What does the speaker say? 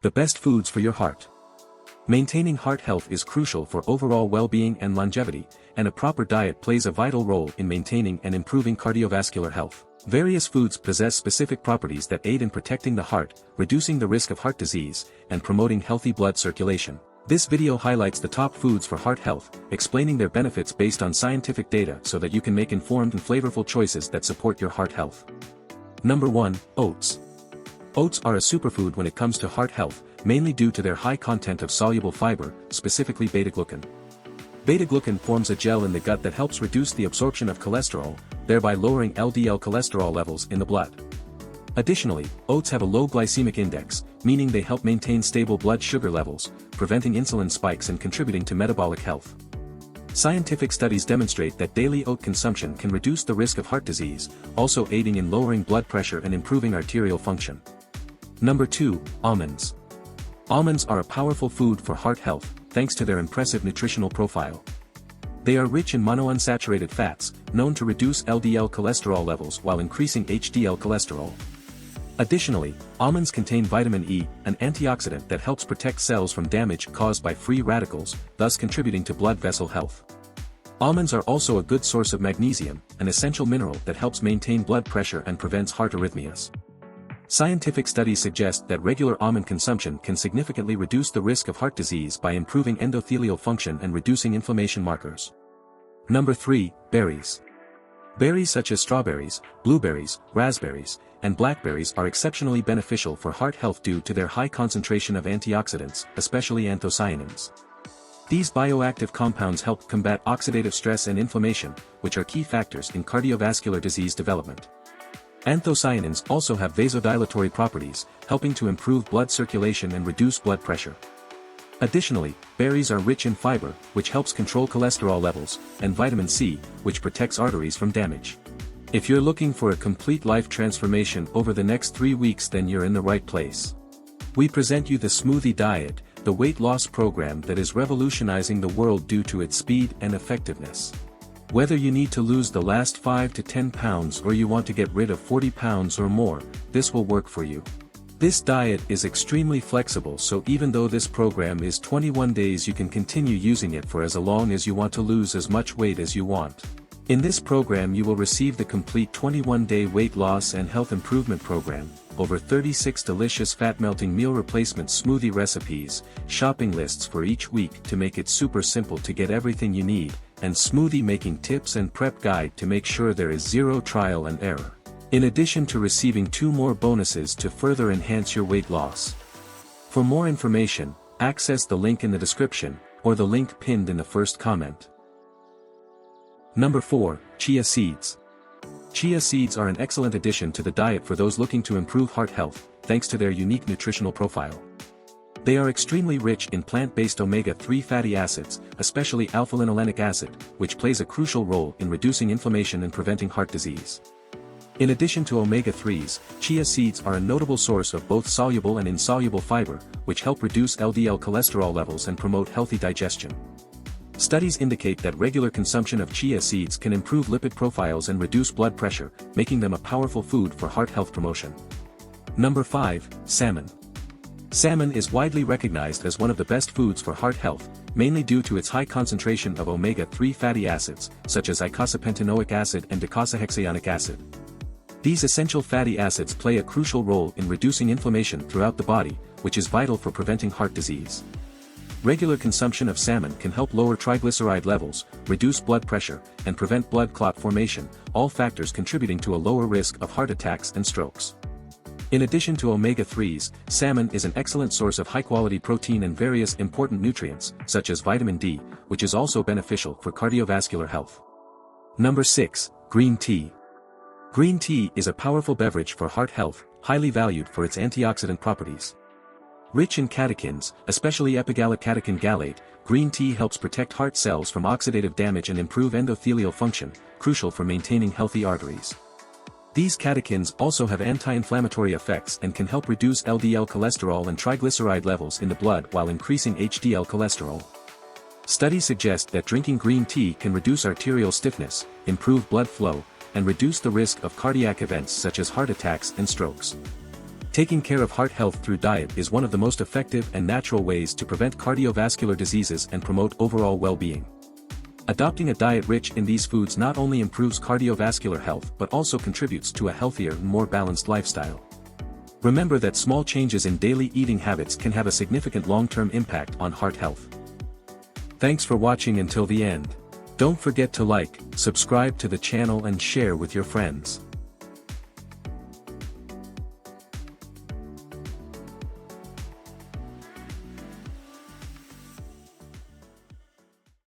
The best foods for your heart. Maintaining heart health is crucial for overall well-being and longevity, and a proper diet plays a vital role in maintaining and improving cardiovascular health. Various foods possess specific properties that aid in protecting the heart, reducing the risk of heart disease, and promoting healthy blood circulation. This video highlights the top foods for heart health, explaining their benefits based on scientific data so that you can make informed and flavorful choices that support your heart health. Number 1. Oats. Oats are a superfood when it comes to heart health, mainly due to their high content of soluble fiber, specifically beta-glucan. Beta-glucan forms a gel in the gut that helps reduce the absorption of cholesterol, thereby lowering LDL cholesterol levels in the blood. Additionally, oats have a low glycemic index, meaning they help maintain stable blood sugar levels, preventing insulin spikes and contributing to metabolic health. Scientific studies demonstrate that daily oat consumption can reduce the risk of heart disease, also aiding in lowering blood pressure and improving arterial function. Number 2. Almonds. Almonds are a powerful food for heart health, thanks to their impressive nutritional profile. They are rich in monounsaturated fats, known to reduce LDL cholesterol levels while increasing HDL cholesterol. Additionally, almonds contain vitamin E, an antioxidant that helps protect cells from damage caused by free radicals, thus contributing to blood vessel health. Almonds are also a good source of magnesium, an essential mineral that helps maintain blood pressure and prevents heart arrhythmias. Scientific studies suggest that regular almond consumption can significantly reduce the risk of heart disease by improving endothelial function and reducing inflammation markers. Number 3. Berries. Berries such as strawberries, blueberries, raspberries, and blackberries are exceptionally beneficial for heart health due to their high concentration of antioxidants, especially anthocyanins. These bioactive compounds help combat oxidative stress and inflammation, which are key factors in cardiovascular disease development. Anthocyanins also have vasodilatory properties, helping to improve blood circulation and reduce blood pressure. Additionally, berries are rich in fiber, which helps control cholesterol levels, and vitamin C, which protects arteries from damage. If you're looking for a complete life transformation over the next 3 weeks, then you're in the right place. We present you the SMOOTHIE diet, the weight loss program that is revolutionizing the world due to its speed and effectiveness. Whether you need to lose the last 5 to 10 pounds or you want to get rid of 40 pounds or more, this will work for you. This diet is extremely flexible, so even though this program is 21 days, you can continue using it for as long as you want to lose as much weight as you want. In this program you will receive the complete 21-day weight loss and health improvement program, over 36 delicious fat-melting meal replacement smoothie recipes, shopping lists for each week to make it super simple to get everything you need, and smoothie making tips and prep guide to make sure there is zero trial and error. In addition to receiving 2 more bonuses to further enhance your weight loss. For more information, access the link in the description, or the link pinned in the first comment. Number 4. Chia seeds. Chia seeds are an excellent addition to the diet for those looking to improve heart health, thanks to their unique nutritional profile. They are extremely rich in plant-based omega-3 fatty acids, especially alpha-linolenic acid, which plays a crucial role in reducing inflammation and preventing heart disease. In addition to omega-3s, chia seeds are a notable source of both soluble and insoluble fiber, which help reduce LDL cholesterol levels and promote healthy digestion. Studies indicate that regular consumption of chia seeds can improve lipid profiles and reduce blood pressure, making them a powerful food for heart health promotion. Number 5. Salmon. Salmon is widely recognized as one of the best foods for heart health, mainly due to its high concentration of omega-3 fatty acids, such as eicosapentaenoic acid and docosahexaenoic acid. These essential fatty acids play a crucial role in reducing inflammation throughout the body, which is vital for preventing heart disease. Regular consumption of salmon can help lower triglyceride levels, reduce blood pressure, and prevent blood clot formation, all factors contributing to a lower risk of heart attacks and strokes. In addition to omega-3s, salmon is an excellent source of high-quality protein and various important nutrients, such as vitamin D, which is also beneficial for cardiovascular health. Number 6. Green tea. Green tea is a powerful beverage for heart health, highly valued for its antioxidant properties. Rich in catechins, especially epigallocatechin gallate, green tea helps protect heart cells from oxidative damage and improve endothelial function, crucial for maintaining healthy arteries. These catechins also have anti-inflammatory effects and can help reduce LDL cholesterol and triglyceride levels in the blood while increasing HDL cholesterol. Studies suggest that drinking green tea can reduce arterial stiffness, improve blood flow, and reduce the risk of cardiac events such as heart attacks and strokes. Taking care of heart health through diet is one of the most effective and natural ways to prevent cardiovascular diseases and promote overall well-being. Adopting a diet rich in these foods not only improves cardiovascular health but also contributes to a healthier and more balanced lifestyle. Remember that small changes in daily eating habits can have a significant long-term impact on heart health. Thanks for watching until the end. Don't forget to like, subscribe to the channel and share with your friends.